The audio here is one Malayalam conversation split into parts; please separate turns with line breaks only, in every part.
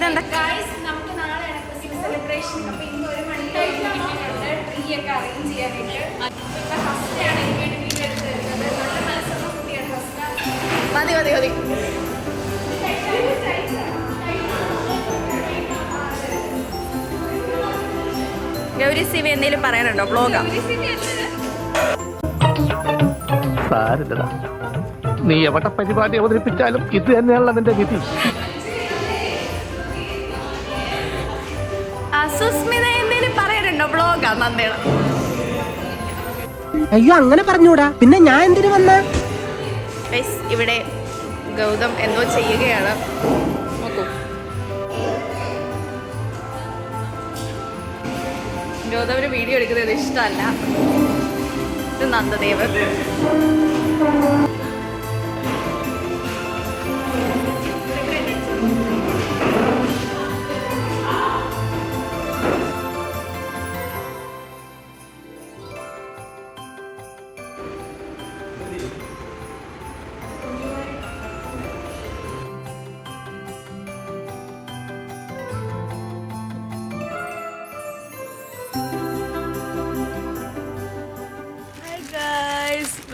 ഇതെന്താ
നമുക്ക് നാളെയാണ് ക്രിസ്മസ് സെലിബ്രേഷൻ. അപ്പോൾ ഇന്ന് 1 മണിക്കായിട്ടുണ്ട് ട്രീ ഒക്കെ അറേഞ്ച് ചെയ്യാനായിട്ട്. ഇപ്പം ഹസ്റ്റാണ് എനിക്ക് വേണ്ടി വീഡിയോ എടുത്ത് തരുന്നത്. നല്ല മനസ്സുള്ള കുട്ടിയാണ് ഹസ്ത.
മതി മതി മതി. ഗൗരി സിവി എന്തെങ്കിലും പറയാനുണ്ടോ? ബ്ലോഗാ?
സാരില്ലടാ, നീ എവിടെ പരിപാടി അവതരിപ്പിച്ചാലും ഇത് തന്നെയാണല്ലോ നിന്റെ വിധി.
സുസ്മിത എന്തെങ്കിലും പറയാനുണ്ടോ? ബ്ലോഗാ നന്ദേണം.
അയ്യോ അങ്ങനെ പറഞ്ഞൂടാ, പിന്നെ ഞാൻ എന്തിനു വന്ന?
ഇവിടെ ഗൗതം എന്തോ ചെയ്യുകയാണ്. നോക്കൂ, ഗൗതമിന് വീഡിയോ എടുക്കുന്നത് ഇഷ്ടമല്ല. ഇത് Nandadev.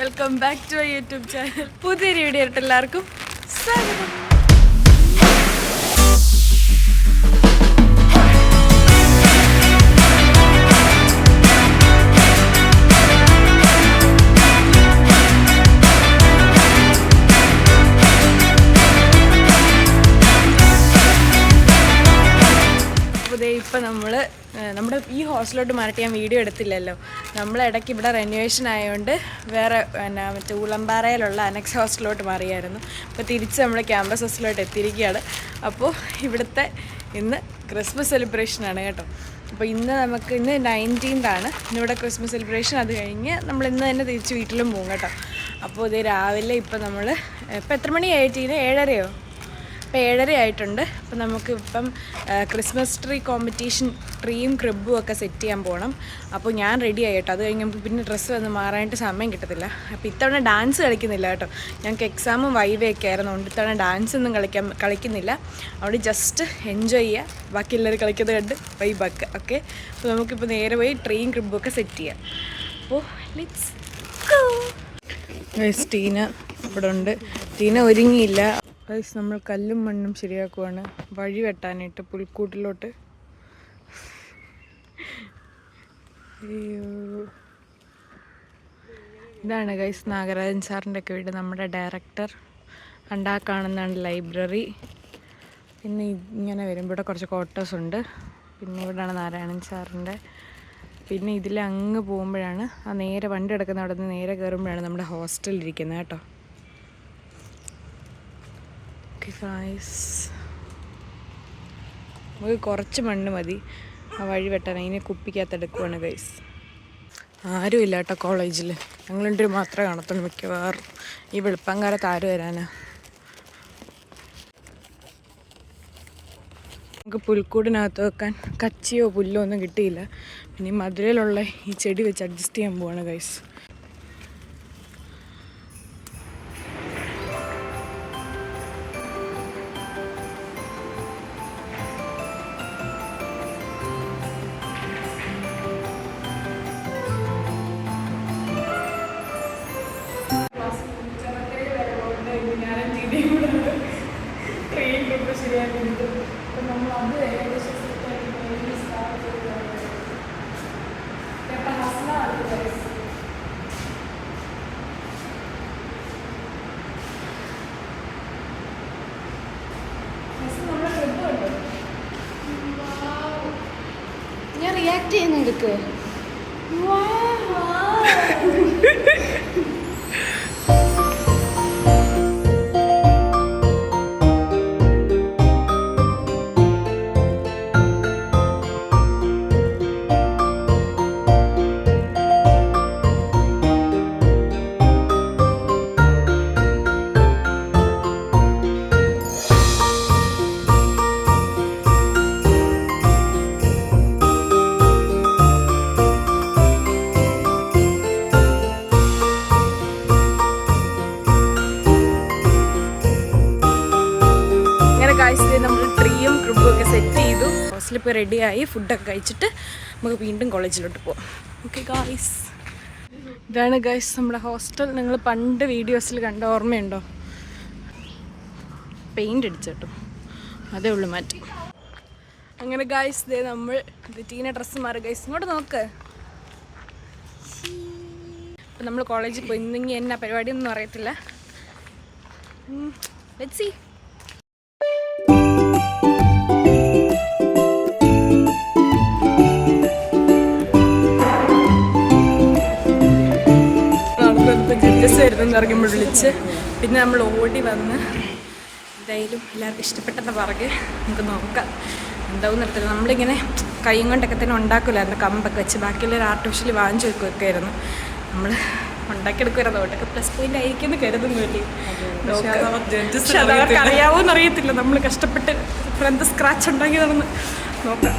Welcome back to YouTube channel. പുതിയൊരു വീഡിയോ ആയിട്ട് എല്ലാവർക്കും സ്വാഗതം. ഇപ്പം നമ്മുടെ ഈ ഹോസ്റ്റലിലോട്ട് മാറിയിട്ട് ഞാൻ വീഡിയോ എടുത്തില്ലല്ലോ. ഇടയ്ക്ക് ഇവിടെ റെനോവേഷൻ ആയതുകൊണ്ട് വേറെ മറ്റേ ഊളമ്പാറയിലുള്ള അനക്സ് ഹോസ്റ്റലിലോട്ട് മാറിയായിരുന്നു. അപ്പോൾ തിരിച്ച് നമ്മൾ ക്യാമ്പസ് ഹോസ്റ്റലിലോട്ട് എത്തിയിരിക്കുകയാണ്. അപ്പോൾ ഇവിടുത്തെ ഇന്ന് ക്രിസ്മസ് സെലിബ്രേഷനാണ് കേട്ടോ. അപ്പോൾ ഇന്ന് 19th ആണ് ഇന്നിവിടെ ക്രിസ്മസ് സെലിബ്രേഷൻ. അത് കഴിഞ്ഞ് നമ്മൾ ഇന്ന് തന്നെ തിരിച്ച് വീട്ടിലും പോകും കേട്ടോ. അപ്പോൾ ഇത് രാവിലെ ഇപ്പം എത്ര മണിയായിട്ട്? 7:30 ഇപ്പോൾ 7:30 ആയിട്ടുണ്ട്. അപ്പോൾ നമുക്കിപ്പം ക്രിസ്മസ് ട്രീ കോമ്പറ്റീഷൻ ട്രീയും ക്രിബും ഒക്കെ സെറ്റ് ചെയ്യാൻ പോകണം. അപ്പോൾ ഞാൻ റെഡി ആയിട്ടോ. അത് കഴിഞ്ഞ് നമുക്ക് പിന്നെ ഡ്രസ്സ് വന്ന് മാറാനായിട്ട് സമയം കിട്ടത്തില്ല. അപ്പോൾ ഇത്തവണ ഡാൻസ് കളിക്കുന്നില്ല കേട്ടോ. ഞങ്ങൾക്ക് എക്സാമും വൈവയൊക്കെ ആയിരുന്നുകൊണ്ട് ഇത്തവണ ഡാൻസ് ഒന്നും കളിക്കുന്നില്ല. അവിടെ ജസ്റ്റ് എൻജോയ് ചെയ്യുക, ബാക്കി എല്ലാവരും കളിക്കുന്നത് കണ്ട് വൈബാക്കുക. ഓക്കെ, അപ്പോൾ നമുക്കിപ്പോൾ നേരെ പോയി ട്രീയും ക്രിബും ഒക്കെ സെറ്റ് ചെയ്യാം. അപ്പോൾ ലെറ്റ്സ് ഗോ. ടീന ഇവിടെ ഉണ്ട്. ടീന ഒരുങ്ങിയില്ല. നമ്മൾ കല്ലും മണ്ണും ശരിയാക്കുവാണ് വഴി വെട്ടാനായിട്ട് പുൽക്കൂട്ടിലോട്ട്. ഇതാണ് ഗൈസ് നാഗരാജൻ സാറിൻ്റെ ഒക്കെ വീട്. നമ്മുടെ ഡയറക്ടർ. കാണുന്നതാണ് ലൈബ്രറി. പിന്നെ ഇങ്ങനെ വരുമ്പോൾ ഇവിടെ കുറച്ച് ക്വാർട്ടേഴ്സ് ഉണ്ട്. പിന്നെ ഇവിടെയാണ് നാരായണൻ സാറിൻ്റെ. പിന്നെ ഇതിൽ അങ്ങ് പോകുമ്പോഴാണ് നേരെ വണ്ടി കിടക്കുന്ന അവിടെ നിന്ന് നേരെ കയറുമ്പോഴാണ് നമ്മുടെ ഹോസ്റ്റലിരിക്കുന്നത് കേട്ടോ. നമുക്ക് കുറച്ച് മണ്ണ് മതി ആ വഴി വെട്ടാൻ. അതിനെ കുപ്പിക്കകത്തെടുക്കുവാണ് ഗൈസ്. ആരും ഇല്ല കേട്ടോ കോളേജിൽ. ഞങ്ങൾ രണ്ടുപേരും മാത്രമേ കാണത്തുള്ളൂ മിക്കവാറും. ഈ വെളുപ്പംകാലത്ത് ആര് വരാനാ? നമുക്ക് പുൽക്കൂടിനകത്ത് വെക്കാൻ കച്ചിയോ പുല്ലോ ഒന്നും കിട്ടിയില്ല. പിന്നെ ഈ മധുരയിലുള്ള ഈ ചെടി വെച്ച് അഡ്ജസ്റ്റ് ചെയ്യാൻ പോവാണ് ഗൈസ്. ഞാൻ റിയാക്ട് ചെയ്യുന്നെടുക്ക്. നമ്മൾ ട്രീയും വാർഡ്രോബും ഒക്കെ സെറ്റ് ചെയ്തു. ഹോസ്റ്റലിൽ ഇപ്പോൾ റെഡിയായി. ഫുഡൊക്കെ കഴിച്ചിട്ട് നമുക്ക് വീണ്ടും കോളേജിലോട്ട് പോകാം. ഓക്കെ ഗായ്സ്, ഇതാണ് ഗൈസ് നമ്മുടെ ഹോസ്റ്റൽ. നിങ്ങൾ പണ്ട് വീഡിയോസിൽ കണ്ട ഓർമ്മയുണ്ടോ? പെയിൻ്റ് അടിച്ചിട്ടും അതേ ഉള്ളൂ മാറ്റി. അങ്ങനെ ഗൈസ് ദേ നമ്മൾ ടീന ഡ്രസ്സ് മാറി. ഗൈസ് ഇങ്ങോട്ട് നോക്ക്. അപ്പം നമ്മൾ കോളേജിൽ പോയി. ഇന്നെങ്കിൽ എന്നാ പരിപാടിയൊന്നും അറിയത്തില്ല. Let's see. ജഡ്ജസ് ഇറങ്ങുമ്പോൾ വിളിച്ച് പിന്നെ നമ്മൾ ഓടി വന്ന് എന്തായാലും എല്ലാവർക്കും ഇഷ്ടപ്പെട്ടെന്ന് പറഞ്ഞ് നമുക്ക് നോക്കാം എന്താവും നിർത്തില്ല. നമ്മളിങ്ങനെ കൈയും കൊണ്ടൊക്കെ തന്നെ ഉണ്ടാക്കില്ലായിരുന്നു, കമ്പൊക്കെ വെച്ച്. ബാക്കിയുള്ളൊരു ആർട്ടിഫിഷ്യലി വാങ്ങിച്ചു വെക്കുകയൊക്കെ ആയിരുന്നു. നമ്മൾ ഉണ്ടാക്കിയെടുക്കുമായിരുന്നു. അതുകൊണ്ടൊക്കെ പ്ലസ് പോയിന്റ് ആയിരിക്കും എന്ന് കരുതുന്നില്ലേ. പക്ഷെ അതവർക്ക് അറിയാവോന്ന് അറിയത്തില്ല. നമ്മൾ കഷ്ടപ്പെട്ട് ഫ്രണ്ട് സ്ക്രാച്ച് ഉണ്ടാക്കിയതാണെന്ന് നോക്കാം.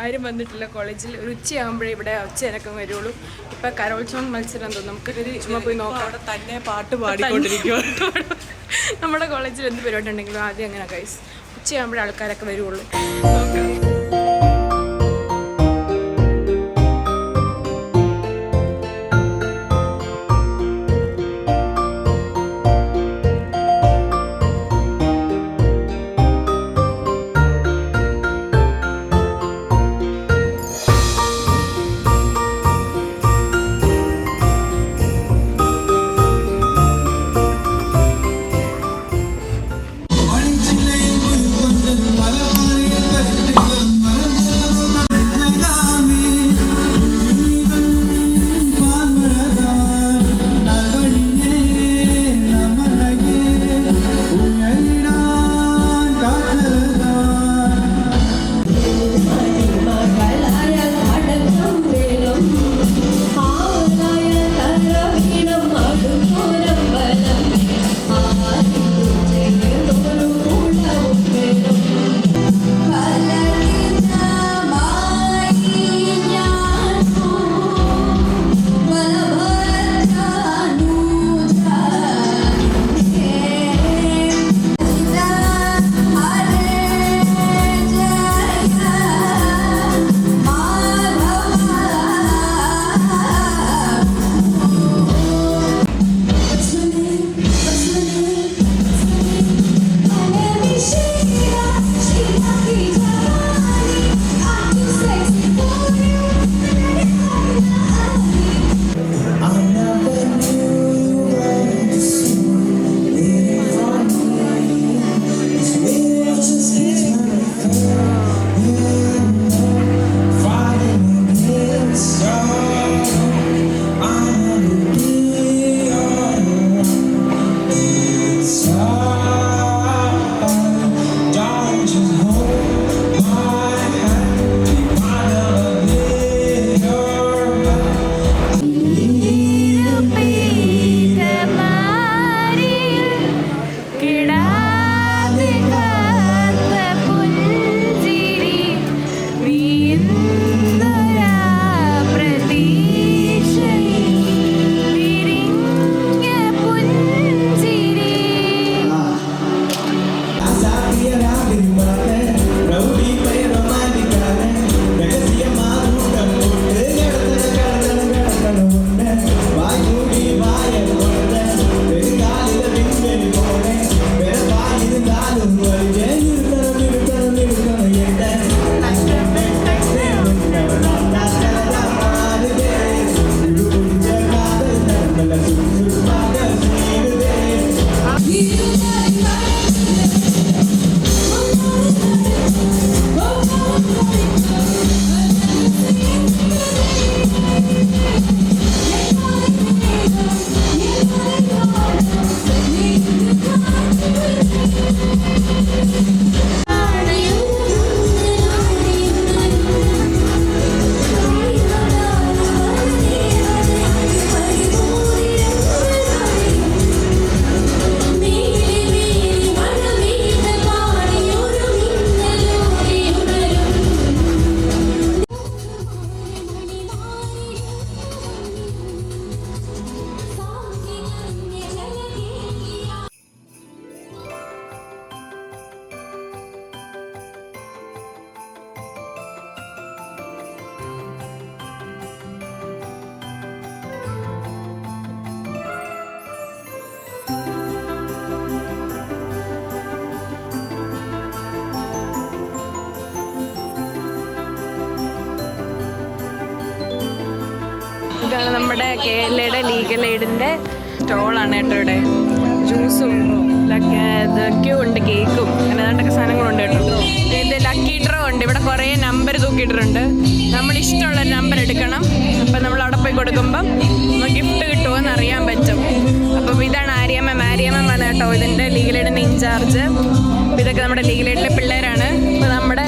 ആരും വന്നിട്ടില്ല കോളേജിൽ. ഒരു ഉച്ചയാകുമ്പോഴേ ഇവിടെ ഉച്ചയിറക്കം വരുള്ളൂ. ഇപ്പം കലോത്സവം മത്സരം തോന്നും. നമുക്ക് ചുമ്മാ പോയി നോക്കാം.
തന്നെ പാട്ട് പാടിക്കൊണ്ടിരിക്കുക.
നമ്മുടെ കോളേജിൽ എന്ത് പരിപാടി ഉണ്ടെങ്കിലും ആദ്യം അങ്ങനെ ഗൈസ് ഉച്ചയാകുമ്പോഴേ ആൾക്കാരൊക്കെ വരുള്ളൂ. നോക്കാം. ഇതാണ് നമ്മുടെ കേരളയുടെ ലീഗൽ എയ്ഡിൻ്റെ സ്റ്റോളാണ് കേട്ടോ. ഇവിടെ ജ്യൂസും ഇതൊക്കെയും ഉണ്ട്, കേക്കും അങ്ങനെ അതൊക്കെ സാധനങ്ങളുണ്ട് കേട്ടോ. ഇത് ലക്കി ഡ്രോ ഉണ്ട്. ഇവിടെ കുറേ നമ്പർ തൂക്കിയിട്ടുണ്ട്. നമ്മൾ ഇഷ്ടമുള്ള നമ്പർ എടുക്കണം. അപ്പം നമ്മൾ അവിടെ പോയി കൊടുക്കുമ്പം ഗിഫ്റ്റ് കിട്ടുമോ എന്ന് അറിയാൻ പറ്റും. അപ്പം ഇതാണ് ആര്യമ്മ കേട്ടോ ഇതിൻ്റെ ലീഗൽ എയ്ഡിൻ്റെ ഇൻചാർജ്. അപ്പോൾ ഇതൊക്കെ നമ്മുടെ ലീഗൽ എയ്ഡിലെ പിള്ളേരാണ്. അപ്പോൾ നമ്മുടെ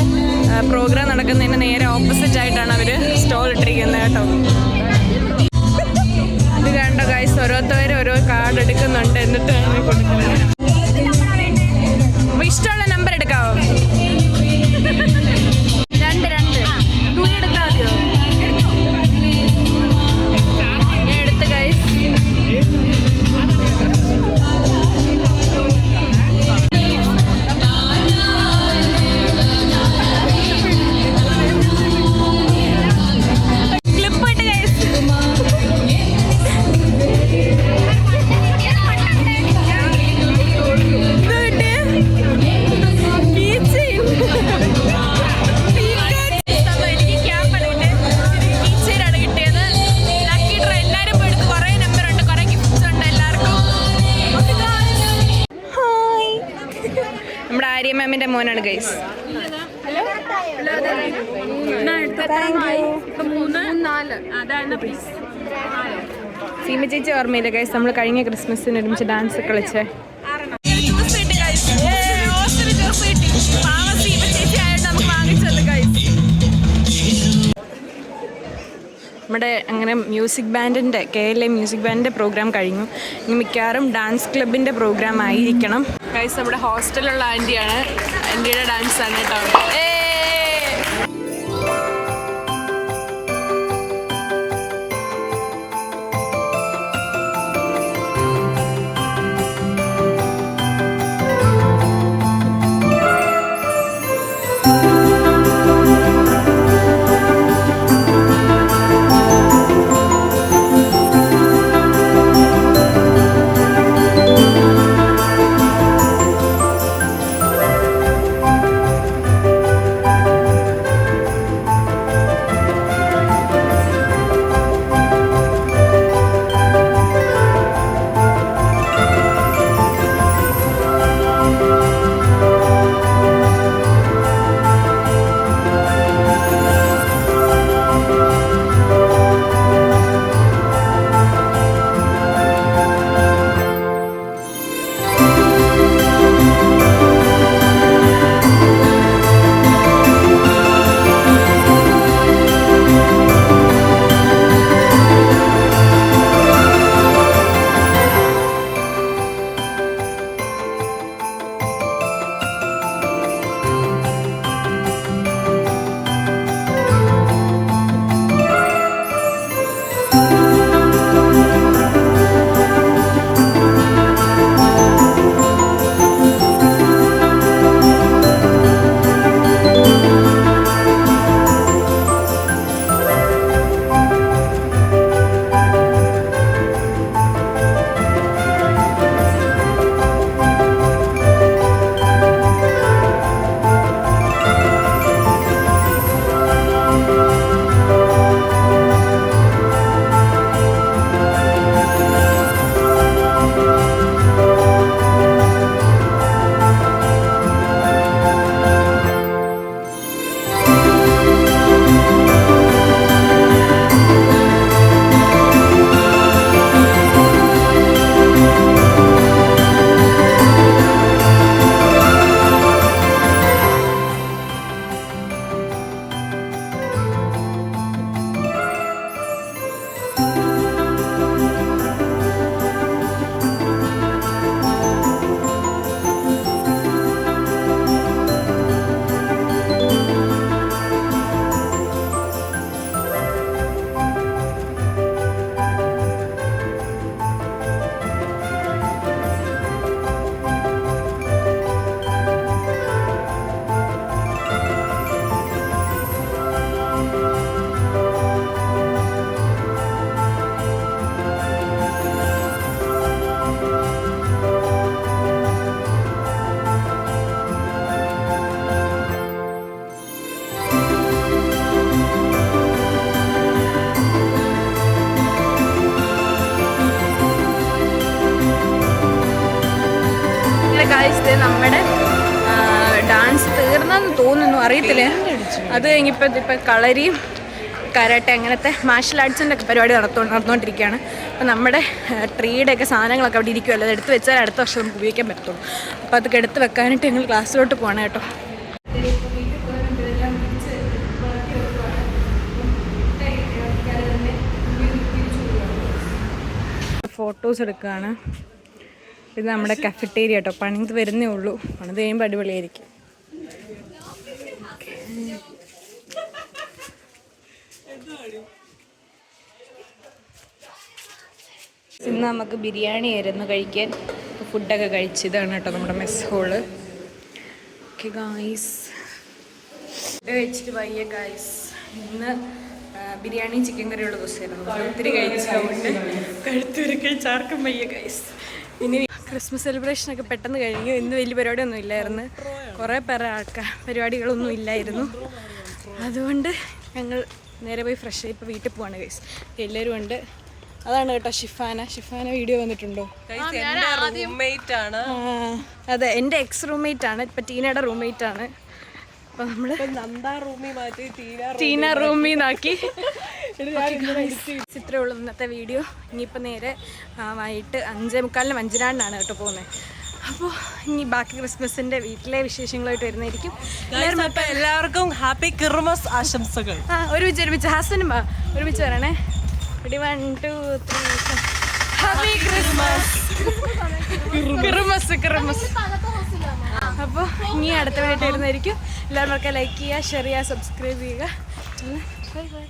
പ്രോഗ്രാം നടക്കുന്നതിന് നേരെ ഓപ്പോസിറ്റ് ആയിട്ടാണ് അവർ സ്റ്റോൾ ഇട്ടിരിക്കുന്നത് കേട്ടോ. ഇത് കണ്ടോ ഗൈസ്, ഓരോരുത്തരും ഓരോ കാർഡ് എടുക്കുന്നുണ്ട്, എന്നിട്ടാണ് കൊടുക്കുന്നത്. അപ്പോൾ ഇഷ്ടമുള്ള നമ്പർ എടുക്കാവോ? രണ്ട് തുണി എടുത്താൽ മതിയോ? ഞാൻ എടുത്ത് ഗൈസ്. നമ്മുടെ ആര്യ മാമിന്റെ മോനാണ് ഗൈസ്. സീമ ചേച്ചി ഓർമ്മയില്ല ഗൈസ്, നമ്മൾ കഴിഞ്ഞ ക്രിസ്മസിന് ഒരുമിച്ച് ഡാൻസ് കളിച്ചേ. നമ്മുടെ അങ്ങനെ മ്യൂസിക് ബാൻഡിൻ്റെ KLA മ്യൂസിക് ബാൻഡിൻ്റെ പ്രോഗ്രാം കഴിഞ്ഞു. ഇനി മിക്കവാറും ഡാൻസ് ക്ലബിൻ്റെ പ്രോഗ്രാം ആയിരിക്കണം ഗൈസ്. നമ്മുടെ ഹോസ്റ്റലിലുള്ള ആൻറ്റിയാണ്, ആൻറ്റിയുടെ ഡാൻസാണ് കേട്ടോ. അറിയത്തില്ലേ. അത് കഴിഞ്ഞിപ്പോൾ ഇപ്പം കളരിയും കരാട്ടെ അങ്ങനത്തെ മാർഷൽ ആർട്സിൻ്റെ ഒക്കെ പരിപാടി നടന്നുകൊണ്ടിരിക്കുകയാണ്. അപ്പോൾ നമ്മുടെ ട്രീയുടെയൊക്കെ സാധനങ്ങളൊക്കെ അവിടെ ഇരിക്കുമല്ലോ, അത് എടുത്ത് വെച്ചാൽ അടുത്ത വർഷം നമുക്ക് ഉപയോഗിക്കാൻ പറ്റുള്ളൂ. അപ്പോൾ അതൊക്കെ എടുത്ത് വെക്കാനായിട്ട് ഞങ്ങൾ ക്ലാസ്സിലോട്ട് പോകണം കേട്ടോ. ഫോട്ടോസ് എടുക്കുകയാണ്. ഇത് നമ്മുടെ കഫറ്റേരിയ കേട്ടോ, പണിത് വരുന്നേ ഉള്ളൂ. പണിത് കഴിയുമ്പോൾ അടിപൊളിയായിരിക്കും. ഇന്ന് നമുക്ക് ബിരിയാണി ആയിരുന്നു കഴിക്കാൻ. ഫുഡൊക്കെ കഴിച്ചതാണ് കേട്ടോ നമ്മുടെ mess hall. Okay guys, food കഴിച്ചിട്ട് വയ്യ ഗായ്സ്. ഇന്ന് ബിരിയാണി ചിക്കൻ കറിയുള്ള ദിവസമായിരുന്നു. ഒത്തിരി കഴിച്ചതുകൊണ്ട് കഴുത്തൂരി കഴിച്ചാർക്കും വയ്യ ഗായ്സ്. ഇനി ക്രിസ്മസ് സെലിബ്രേഷനൊക്കെ പെട്ടെന്ന് കഴിഞ്ഞു. ഇന്ന് വലിയ പരിപാടിയൊന്നും ഇല്ലായിരുന്നു. കുറേ പേരെ പരിപാടികളൊന്നും ഇല്ലായിരുന്നു. അതുകൊണ്ട് ഞങ്ങൾ നേരെ പോയി ഫ്രഷ് ആയി ഇപ്പോൾ വീട്ടിൽ പോവാണ് ഗൈസ്. എല്ലാവരും ഉണ്ട്. അതാണ് കേട്ടോ ഷിഫാന വീഡിയോ വന്നിട്ടുണ്ടോ? അതെ, എൻ്റെ എക്സ് റൂംമേറ്റ് ആണ്. ഇപ്പം ടീനയുടെ റൂംമേറ്റ് ആണ്. അപ്പം നമ്മൾ ടീന റൂമിന്നാക്കി. ഇത്രയേ ഉള്ളൂ ഇന്നത്തെ വീഡിയോ. ഇനിയിപ്പോൾ നേരെ വൈകിട്ട് 5:45 5:02 കേട്ടോ പോകുന്നത്. അപ്പോൾ ഇനി ബാക്കി ക്രിസ്മസിൻ്റെ വീട്ടിലെ വിശേഷങ്ങളായിട്ട് വരുന്നതായിരിക്കും.
എല്ലാവർക്കും ഹാപ്പി ക്രിസ്മസ് ആശംസകൾ.
ഒരുമിച്ച് ഹസ്ബൻഡും ഒരുമിച്ച് വരണേ. 1 2 3 ഹാപ്പി ക്രിസ്മസ്. അപ്പോൾ ഇനി അടുത്ത വീഡിയോ വരുന്നതായിരിക്കും. എല്ലാവരും ലൈക്ക് ചെയ്യുക, ഷെയർ ചെയ്യുക, സബ്സ്ക്രൈബ് ചെയ്യുക. Bye bye.